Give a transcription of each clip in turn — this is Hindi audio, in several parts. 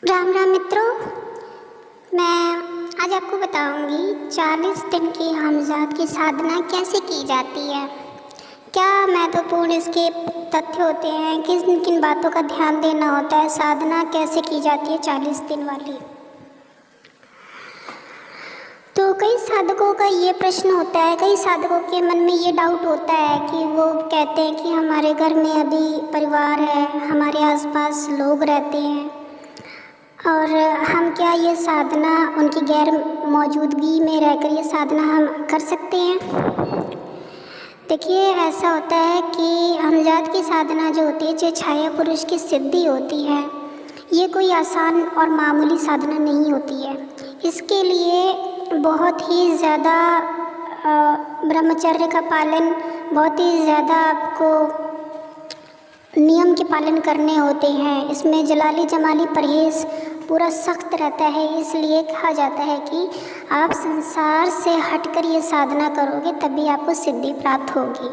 राम राम मित्रों, मैं आज आपको बताऊंगी 40 दिन की हमजात की साधना कैसे की जाती है। क्या महत्वपूर्ण इसके तथ्य होते हैं, किन किन बातों का ध्यान देना होता है, साधना कैसे की जाती है 40 दिन वाली। तो कई साधकों का ये प्रश्न होता है, कई साधकों के मन में ये डाउट होता है कि वो कहते हैं कि हमारे घर में अभी परिवार है, हमारे आसपास लोग रहते हैं और हम क्या ये साधना उनकी गैर मौजूदगी में रहकर ये साधना हम कर सकते हैं। देखिए, ऐसा होता है कि हमजात की साधना जो होती है, जो छाया पुरुष की सिद्धि होती है, ये कोई आसान और मामूली साधना नहीं होती है। इसके लिए बहुत ही ज़्यादा ब्रह्मचर्य का पालन, बहुत ही ज़्यादा आपको नियम के पालन करने होते हैं। इसमें जलाली जमाली परहेज़ पूरा सख्त रहता है। इसलिए कहा जाता है कि आप संसार से हटकर ये साधना करोगे तभी आपको सिद्धि प्राप्त होगी।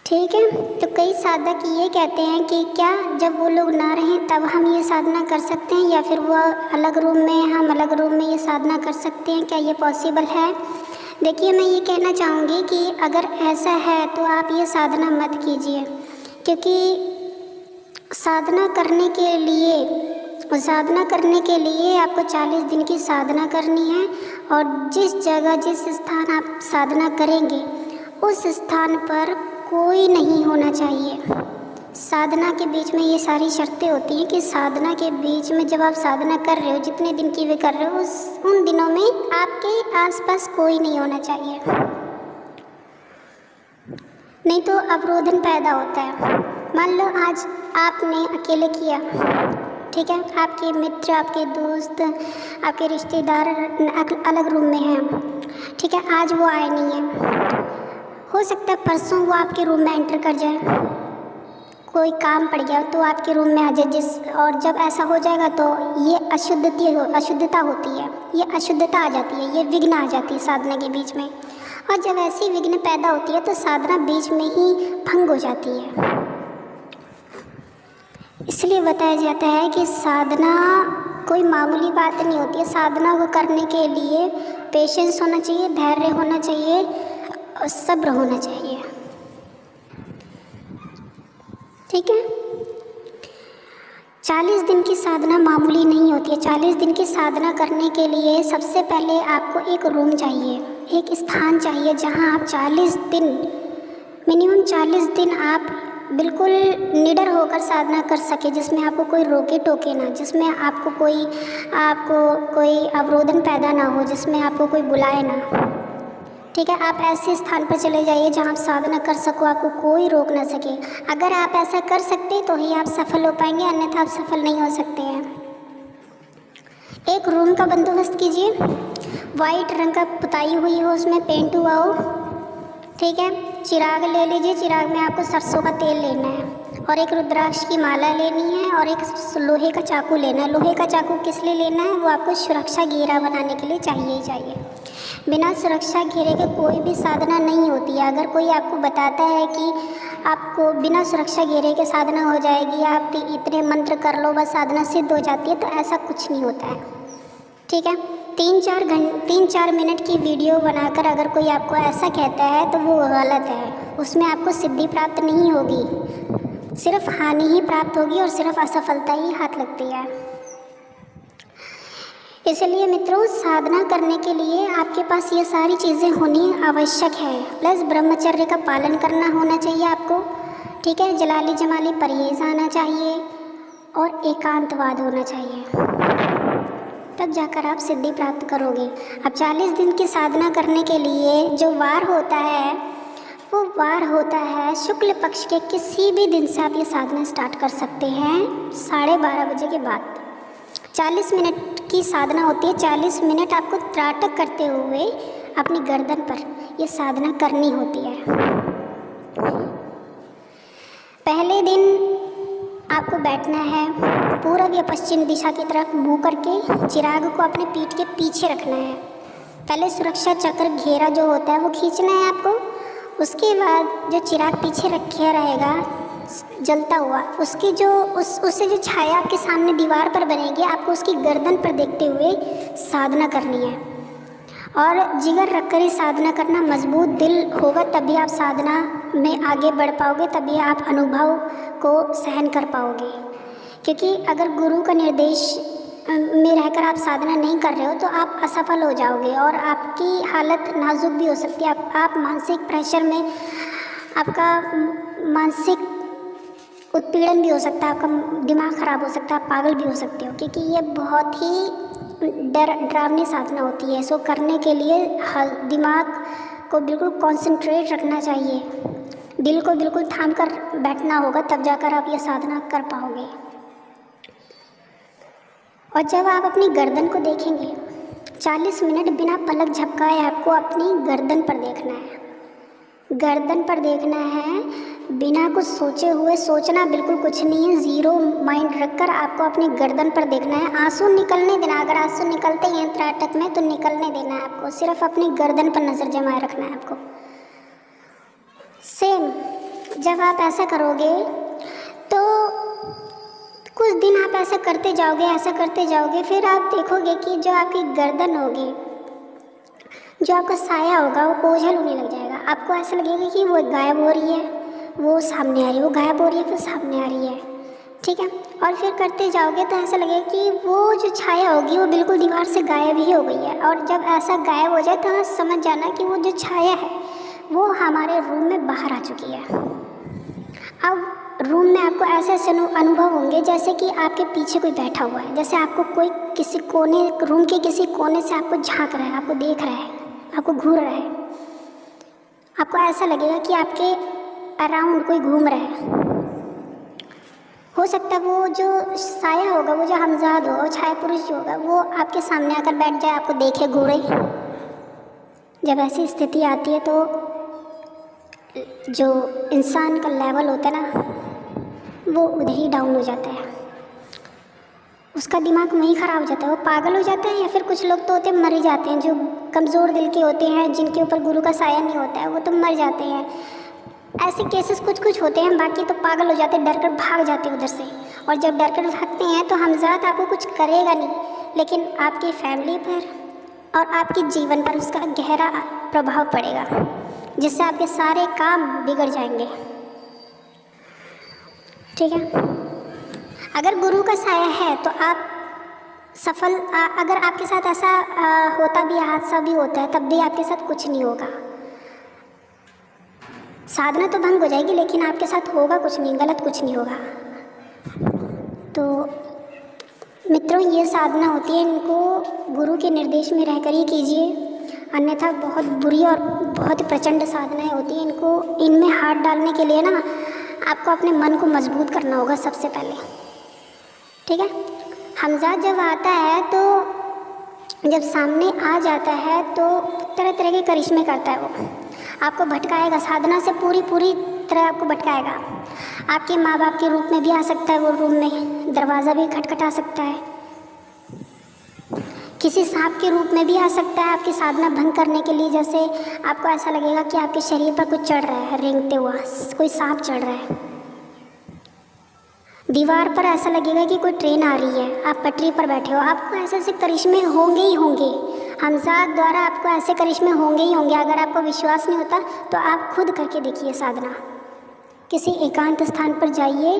ठीक है, तो कई साधक ये कहते हैं कि क्या जब वो लोग ना रहें तब हम ये साधना कर सकते हैं, या फिर वो अलग रूम में, हम अलग रूम में ये साधना कर सकते हैं, क्या ये पॉसिबल है। देखिए, मैं ये कहना चाहूँगी कि अगर ऐसा है तो आप ये साधना मत कीजिए, क्योंकि साधना करने के लिए आपको 40 दिन की साधना करनी है। और जिस जगह, जिस स्थान आप साधना करेंगे, उस स्थान पर कोई नहीं होना चाहिए। साधना के बीच में ये सारी शर्तें होती हैं कि साधना के बीच में जब आप साधना कर रहे हो, जितने दिन की भी कर रहे हो, उन दिनों में आपके आसपास कोई नहीं होना चाहिए, नहीं तो अवरोधन पैदा होता है। मान लो आज आपने अकेले किया, ठीक है, आपके मित्र, आपके दोस्त, आपके रिश्तेदार अलग रूम में हैं, ठीक है, आज वो आए नहीं हैं। हो सकता है परसों वो आपके रूम में एंटर कर जाए, कोई काम पड़ गया तो आपके रूम में आ जाए। और जब ऐसा हो जाएगा तो ये अशुद्धता होती है, ये अशुद्धता आ जाती है, ये विघ्न आ जाती है साधना के बीच में। और जब ऐसी विघ्न पैदा होती है तो साधना बीच में ही भंग हो जाती है। इसलिए बताया जाता है कि साधना कोई मामूली बात नहीं होती है। साधना को करने के लिए पेशेंस होना चाहिए, धैर्य होना चाहिए और सब्र होना चाहिए। ठीक है, 40 दिन की साधना मामूली नहीं होती है। 40 दिन की साधना करने के लिए सबसे पहले आपको एक रूम चाहिए, एक स्थान चाहिए जहां आप 40 दिन, मिनिमम 40 दिन आप बिल्कुल निडर होकर साधना कर सके, जिसमें आपको कोई रोके टोके ना, जिसमें आपको कोई अवरोधन पैदा ना हो, जिसमें आपको कोई बुलाए ना। ठीक है, आप ऐसे स्थान पर चले जाइए जहां आप साधना कर सको, आपको कोई रोक ना सके। अगर आप ऐसा कर सकते तो ही आप सफल हो पाएंगे, अन्यथा आप सफल नहीं हो सकते हैं। एक रूम का बंदोबस्त कीजिए, वाइट रंग का पुताई हुई हो, उसमें पेंट हुआ हो। ठीक है, चिराग ले लीजिए, चिराग में आपको सरसों का तेल लेना है और एक रुद्राक्ष की माला लेनी है और एक लोहे का चाकू लेना है। लोहे का चाकू किस लिए लेना है, वो आपको सुरक्षा घेरा बनाने के लिए चाहिए ही चाहिए। बिना सुरक्षा घेरे के कोई भी साधना नहीं होती है। अगर कोई आपको बताता है कि आपको बिना सुरक्षा घेरे के साधना हो जाएगी, आप इतने मंत्र कर लो बस साधना सिद्ध हो जाती है, तो ऐसा कुछ नहीं होता है। ठीक है, 3-4 मिनट की वीडियो बनाकर अगर कोई आपको ऐसा कहता है तो वो गलत है। उसमें आपको सिद्धि प्राप्त नहीं होगी, सिर्फ हानि ही प्राप्त होगी और सिर्फ असफलता ही हाथ लगती है। इसलिए मित्रों, साधना करने के लिए आपके पास ये सारी चीज़ें होनी आवश्यक है। प्लस ब्रह्मचर्य का पालन करना होना चाहिए आपको। ठीक है, जलाली जमाली परहेज़ आना चाहिए और एकांतवाद होना चाहिए, तब जाकर आप सिद्धि प्राप्त करोगे। अब 40 दिन की साधना करने के लिए जो वार होता है, वो वार होता है शुक्ल पक्ष के किसी भी दिन से आप ये साधना स्टार्ट कर सकते हैं 12:30 बजे के बाद। 40 मिनट की साधना होती है। 40 मिनट आपको त्राटक करते हुए अपनी गर्दन पर ये साधना करनी होती है। पहले दिन आपको बैठना है, पूरब या पश्चिम दिशा की तरफ मुंह करके चिराग को अपने पीठ के पीछे रखना है। पहले सुरक्षा चक्र घेरा जो होता है वो खींचना है आपको। उसके बाद जो चिराग पीछे रखे रहेगा जलता हुआ, उसकी जो उससे जो छाया आपके सामने दीवार पर बनेगी, आपको उसकी गर्दन पर देखते हुए साधना करनी है। और जिगर रखकर ही साधना करना, मजबूत दिल होगा तभी आप साधना में आगे बढ़ पाओगे, तभी आप अनुभव को सहन कर पाओगे। क्योंकि अगर गुरु का निर्देश में रहकर आप साधना नहीं कर रहे हो तो आप असफल हो जाओगे और आपकी हालत नाजुक भी हो सकती है। आप मानसिक प्रेशर में, आपका मानसिक उत्पीड़न भी हो सकता है, आपका दिमाग ख़राब हो सकता है, आप पागल भी हो सकते हो, क्योंकि ये बहुत ही डरावनी साधना होती है। सो करने के लिए दिमाग को बिल्कुल कंसंट्रेट रखना चाहिए, दिल को बिल्कुल थाम कर बैठना होगा, तब जाकर आप ये साधना कर पाओगे। और जब आप अपनी गर्दन को देखेंगे, 40 मिनट बिना पलक झपकाए आपको अपनी गर्दन पर देखना है, गर्दन पर देखना है, बिना कुछ सोचे हुए। सोचना बिल्कुल कुछ नहीं है, ज़ीरो माइंड रखकर आपको अपनी गर्दन पर देखना है। आंसू निकलने देना, अगर आंसू निकलते हैं त्राटक में तो निकलने देना है आपको, सिर्फ अपनी गर्दन पर नज़र जमाए रखना है आपको। सेम जब आप ऐसा करोगे तो कुछ दिन आप ऐसा करते जाओगे, ऐसा करते जाओगे, फिर आप देखोगे कि जो आपकी गर्दन होगी, जो आपका साया होगा वो ओझल होने लग जाएगा। आपको ऐसा लगेगा कि वो गायब हो रही है, वो सामने आ रही है, वो गायब हो रही है, फिर सामने आ रही है, ठीक है। और फिर करते जाओगे तो ऐसा लगेगा कि वो जो छाया होगी वो बिल्कुल दीवार से गायब ही हो गई है। और जब ऐसा गायब हो जाए तो आप समझ जाना कि वो जो छाया है वो हमारे रूम में बाहर आ चुकी है। अब रूम में आपको ऐसे ऐसे अनुभव होंगे जैसे कि आपके पीछे कोई बैठा हुआ है, जैसे आपको कोई किसी कोने, रूम के किसी कोने से आपको झांक रहा है, आपको देख रहा है, आपको घूर रहा है। आपको ऐसा लगेगा कि आपके अराउंड कोई घूम रहा है। हो सकता है वो जो साया होगा, वो जो हमजाद होगा, वो छाया पुरुष जो होगा, वो आपके सामने आकर बैठ जाए, आपको देखे, घूरे। जब ऐसी स्थिति आती है तो जो इंसान का लेवल होता है ना, वो उधर ही डाउन हो जाता है, उसका दिमाग वहीं ख़राब हो जाता है, वो पागल हो जाता है। या फिर कुछ लोग तो होते हैं मर ही जाते हैं, जो कमज़ोर दिल के होते हैं, जिनके ऊपर गुरु का साया नहीं होता है, वो तो मर जाते हैं। ऐसे केसेस कुछ होते हैं, बाकी तो पागल हो जाते हैं, डर कर भाग जाते हैं उधर से। और जब डर कर भागते हैं तो हमजाद आपको कुछ करेगा नहीं, लेकिन आपकी फैमिली पर और आपके जीवन पर उसका गहरा प्रभाव पड़ेगा, जिससे आपके सारे काम बिगड़ जाएंगे, ठीक है। अगर गुरु का साया है तो आप सफल, अगर आपके साथ ऐसा होता भी, हादसा भी होता है, तब भी आपके साथ कुछ नहीं होगा। साधना तो भंग हो जाएगी, लेकिन आपके साथ होगा कुछ नहीं, गलत कुछ नहीं होगा। तो मित्रों, ये साधना होती है, इनको गुरु के निर्देश में रहकर ही कीजिए, अन्यथा बहुत बुरी और बहुत प्रचंड साधनाएं होती हैं। इनमें हाथ डालने के लिए ना आपको अपने मन को मजबूत करना होगा सबसे पहले, ठीक है। हमजाद जब आता है तो जब सामने आ जाता है तो तरह तरह के करिश्मे करता है, वो आपको भटकाएगा, साधना से पूरी तरह आपको भटकाएगा। आपके माँ बाप के रूप में भी आ सकता है, वो रूम में दरवाज़ा भी खटखटा सकता है, किसी सांप के रूप में भी आ सकता है आपकी साधना भंग करने के लिए। जैसे आपको ऐसा लगेगा कि आपके शरीर पर कुछ चढ़ रहा है, रेंगते हुआ कोई सांप चढ़ रहा है, दीवार पर ऐसा लगेगा कि कोई ट्रेन आ रही है, आप पटरी पर बैठे हो। आपको ऐसे ऐसे करिश्मे होंगे ही होंगे, हमजाद द्वारा आपको ऐसे करिश्मे होंगे ही होंगे। अगर आपको विश्वास नहीं होता तो आप खुद करके देखिए साधना। किसी एकांत स्थान पर जाइए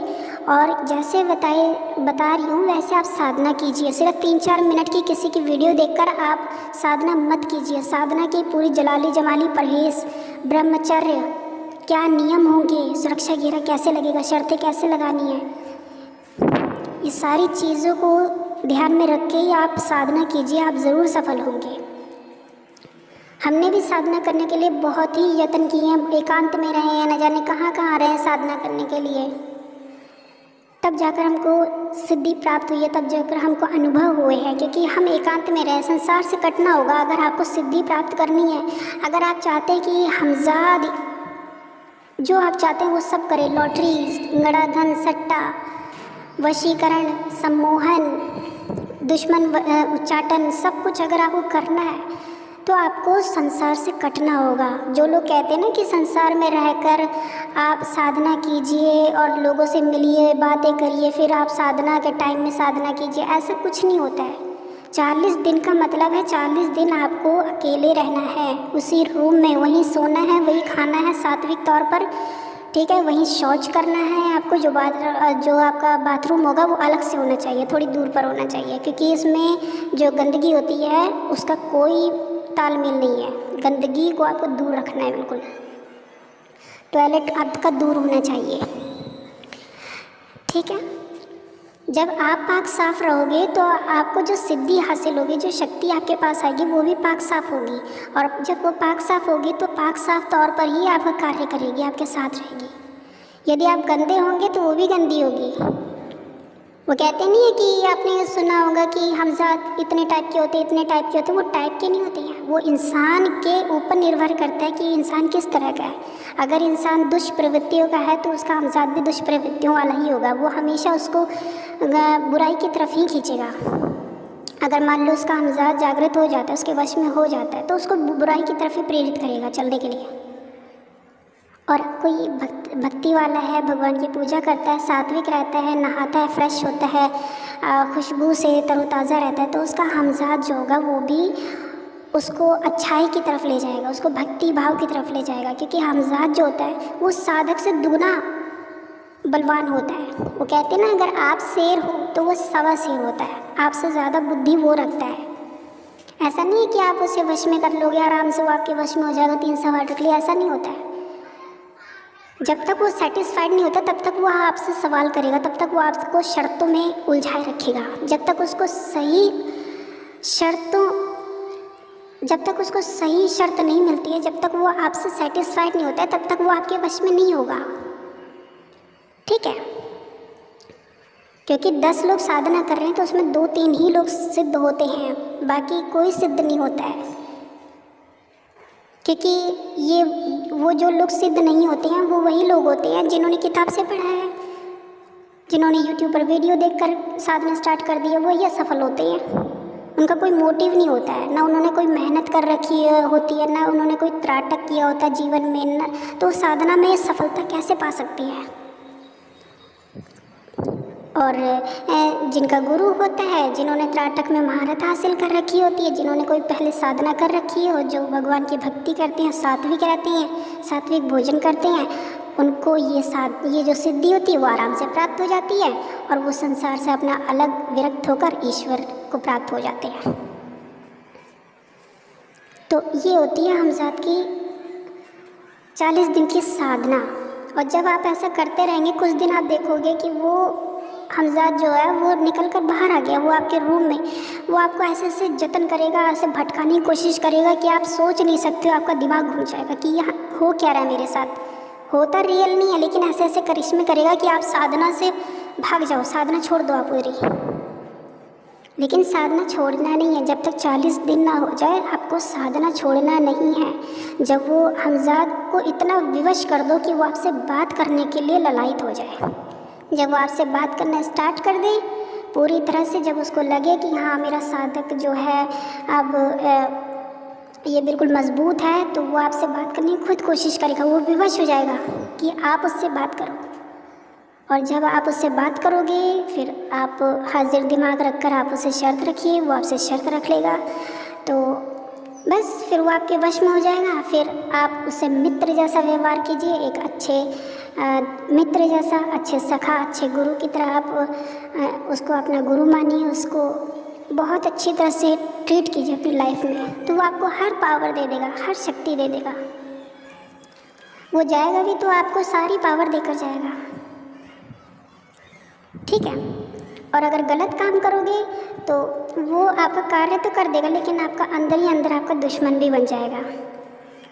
और जैसे बता रही हूँ वैसे आप साधना कीजिए। सिर्फ 3-4 मिनट की किसी की वीडियो देखकर आप साधना मत कीजिए। साधना की पूरी जलाली जमाली, परहेज, ब्रह्मचर्य, क्या नियम होंगे, सुरक्षा घेरा कैसे लगेगा, शर्तें कैसे लगानी है, ये सारी चीज़ों को ध्यान में रख के ही आप साधना कीजिए, आप ज़रूर सफल होंगे। हमने भी साधना करने के लिए बहुत ही यत्न किए हैं, एकांत में रहे हैं, न जाने कहाँ कहाँ रहे हैं साधना करने के लिए, तब जाकर हमको सिद्धि प्राप्त हुई है, तब जाकर हमको अनुभव हुए हैं। क्योंकि हम एकांत में रहे, संसार से कटना होगा अगर आपको सिद्धि प्राप्त करनी है। अगर आप चाहते हैं कि हमजाद जो आप चाहते हैं वो सब करे, लॉटरी, गड़ाधन, सट्टा, वशीकरण, सम्मोहन, दुश्मन उच्चाटन, सब कुछ अगर आपको करना है तो आपको संसार से कटना होगा। जो लोग कहते हैं ना कि संसार में रहकर आप साधना कीजिए और लोगों से मिलिए, बातें करिए, फिर आप साधना के टाइम में साधना कीजिए, ऐसा कुछ नहीं होता है। 40 दिन का मतलब है 40 दिन आपको अकेले रहना है, उसी रूम में, वहीं सोना है, वही खाना है सात्विक तौर पर, ठीक है, वहीं शौच करना है आपको। जो आपका बाथरूम होगा वो अलग से होना चाहिए, थोड़ी दूर पर होना चाहिए, क्योंकि इसमें जो गंदगी होती है उसका कोई तालमेल नहीं है। गंदगी को आपको दूर रखना है बिल्कुल। टॉयलेट आपका दूर होना चाहिए, ठीक है। जब आप पाक साफ रहोगे तो आपको जो सिद्धि हासिल होगी, जो शक्ति आपके पास आएगी, वो भी पाक साफ होगी। और जब वो पाक साफ होगी तो पाक साफ तौर पर ही आपका कार्य करेगी, आपके साथ रहेगी। यदि आप गंदे होंगे तो वो भी गंदी होगी। वो कहते नहीं है कि आपने सुना होगा कि हमज़ात इतने टाइप के होते, इतने टाइप के होते। वो टाइप के नहीं होते हैं, वो इंसान के ऊपर निर्भर करता है कि इंसान किस तरह का है। अगर इंसान दुष्प्रवृत्तियों का है तो उसका हमज़ात भी दुष्प्रवृत्तियों वाला ही होगा। वो हमेशा उसको बुराई की तरफ ही खींचेगा। अगर मान लो उसका हमज़ात जागृत हो जाता है, उसके वश में हो जाता है, तो उसको बुराई की तरफ ही प्रेरित करेगा चलने के लिए। और कोई भक्ति वाला है, भगवान की पूजा करता है, सात्विक रहता है, नहाता है, फ्रेश होता है, खुशबू से तरोताज़ा रहता है, तो उसका हमज़ात जो होगा वो भी उसको अच्छाई की तरफ ले जाएगा, उसको भक्ति भाव की तरफ ले जाएगा। क्योंकि हमज़ात जो होता है वो साधक से दुगना बलवान होता है। वो कहते हैं ना, अगर आप शेर हो तो वो सवा शेर होता है, आपसे ज़्यादा बुद्धि वो रखता है। ऐसा नहीं है कि आप उसे वश में कर लोगे आराम से, वो आपके वश में हो जाएगा 3 सवाल रख लिया, ऐसा नहीं होता है। जब तक वो सेटिस्फाइड नहीं होता तब तक वो आपसे सवाल करेगा, तब तक वो आपको शर्तों में उलझाए रखेगा। जब तक उसको सही शर्त नहीं मिलती है, जब तक वो आपसे सेटिस्फाइड नहीं होता है, तब तक वो आपके वश में नहीं होगा, ठीक है। क्योंकि 10 लोग साधना कर रहे हैं तो उसमें 2-3 ही लोग सिद्ध होते हैं, बाकी कोई सिद्ध नहीं होता है। क्योंकि ये वो जो लोग सिद्ध नहीं होते हैं वो वही लोग होते हैं जिन्होंने किताब से पढ़ा है, जिन्होंने यूट्यूब पर वीडियो देखकर साधना स्टार्ट कर दी है, वही असफल होते हैं। उनका कोई मोटिव नहीं होता है, ना उन्होंने कोई मेहनत कर रखी होती है, ना उन्होंने कोई त्राटक किया होता है जीवन में, ना तो साधना में सफलता कैसे पा सकती है। और जिनका गुरु होता है, जिन्होंने त्राटक में महारत हासिल कर रखी होती है, जिन्होंने कोई पहले साधना कर रखी हो, जो भगवान की भक्ति करते हैं, सात्विक रहते हैं, सात्विक भोजन करते हैं, उनको ये जो सिद्धि होती है वो आराम से प्राप्त हो जाती है और वो संसार से अपना अलग विरक्त होकर ईश्वर को प्राप्त हो जाते हैं। तो ये होती है हमज़ात की 40 दिन की साधना। और जब आप ऐसा करते रहेंगे, कुछ दिन आप देखोगे कि वो हमज़ात जो है वो निकल कर बाहर आ गया, वो आपके रूम में, वो आपको ऐसे जतन करेगा, ऐसे भटकाने की कोशिश करेगा कि आप सोच नहीं सकते हो, आपका दिमाग घूम जाएगा कि यह हो क्या रहा है मेरे साथ। होता रियल नहीं है, लेकिन ऐसे करिश्मे करेगा कि आप साधना से भाग जाओ, साधना छोड़ दो आप पूरी। लेकिन साधना छोड़ना नहीं है, जब तक 40 दिन ना हो जाए आपको साधना छोड़ना नहीं है। जब वो हमज़ात को इतना विवश कर दो कि वो आपसे बात करने के लिए ललायत हो जाए, जब वो आपसे बात करना स्टार्ट कर दे पूरी तरह से, जब उसको लगे कि हाँ मेरा साधक जो है अब ये बिल्कुल मजबूत है, तो वो आपसे बात करने की खुद कोशिश करेगा, वो विवश हो जाएगा कि आप उससे बात करो। और जब आप उससे बात करोगे फिर आप हाजिर दिमाग रखकर आप उसे शर्त रखिए, वो आपसे शर्त रख लेगा, तो बस फिर वो आपके वश में हो जाएगा। फिर आप उससे मित्र जैसा व्यवहार कीजिए, एक अच्छे मित्र जैसा, अच्छे सखा, अच्छे गुरु की तरह आप उसको अपना गुरु मानिए, उसको बहुत अच्छी तरह से ट्रीट कीजिए अपनी लाइफ में, तो वो आपको हर पावर दे देगा, हर शक्ति दे देगा। वो जाएगा भी तो आपको सारी पावर देकर जाएगा, ठीक है। और अगर गलत काम करोगे तो वो आपका कार्य तो कर देगा, लेकिन आपका अंदर ही अंदर आपका दुश्मन भी बन जाएगा,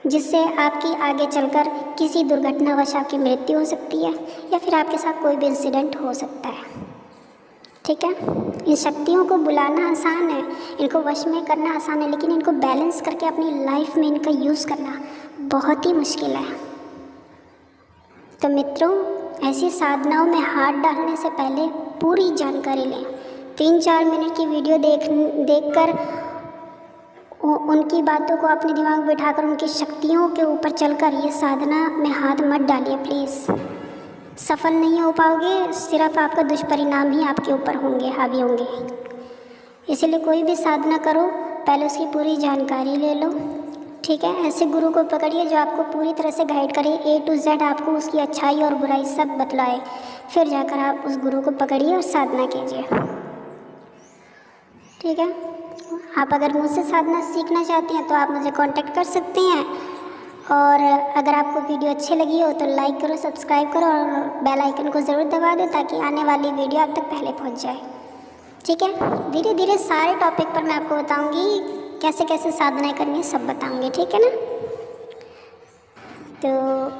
जिससे आपकी आगे चलकर किसी दुर्घटनावश आपकी मृत्यु हो सकती है या फिर आपके साथ कोई भी इंसिडेंट हो सकता है, ठीक है। इन शक्तियों को बुलाना आसान है, इनको वश में करना आसान है, लेकिन इनको बैलेंस करके अपनी लाइफ में इनका यूज़ करना बहुत ही मुश्किल है। तो मित्रों, ऐसी साधनाओं में हाथ डालने से पहले पूरी जानकारी लें। 3-4 मिनट की वीडियो देखकर उनकी बातों को अपने दिमाग में बिठाकर उनकी शक्तियों के ऊपर चलकर ये साधना में हाथ मत डालिए प्लीज़। सफल नहीं हो पाओगे, सिर्फ आपका दुष्परिणाम ही आपके ऊपर होंगे, हावी होंगे। इसलिए कोई भी साधना करो पहले उसकी पूरी जानकारी ले लो, ठीक है। ऐसे गुरु को पकड़िए जो आपको पूरी तरह से गाइड करे, A to Z आपको उसकी अच्छाई और बुराई सब बतलाए, फिर जाकर आप उस गुरु को पकड़िए और साधना कीजिए, ठीक है। आप अगर मुझसे साधना सीखना चाहते हैं तो आप मुझे कांटेक्ट कर सकते हैं। और अगर आपको वीडियो अच्छी लगी हो तो लाइक करो, सब्सक्राइब करो और बेल आइकन को ज़रूर दबा दो ताकि आने वाली वीडियो आप तक पहले पहुंच जाए, ठीक है। धीरे धीरे सारे टॉपिक पर मैं आपको बताऊंगी, कैसे कैसे साधना करनी है सब बताऊंगी, ठीक है ना। तो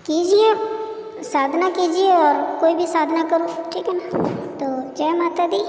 कीजिए, साधना कीजिए और कोई भी साधना करो, ठीक है ना। तो जय माता दी।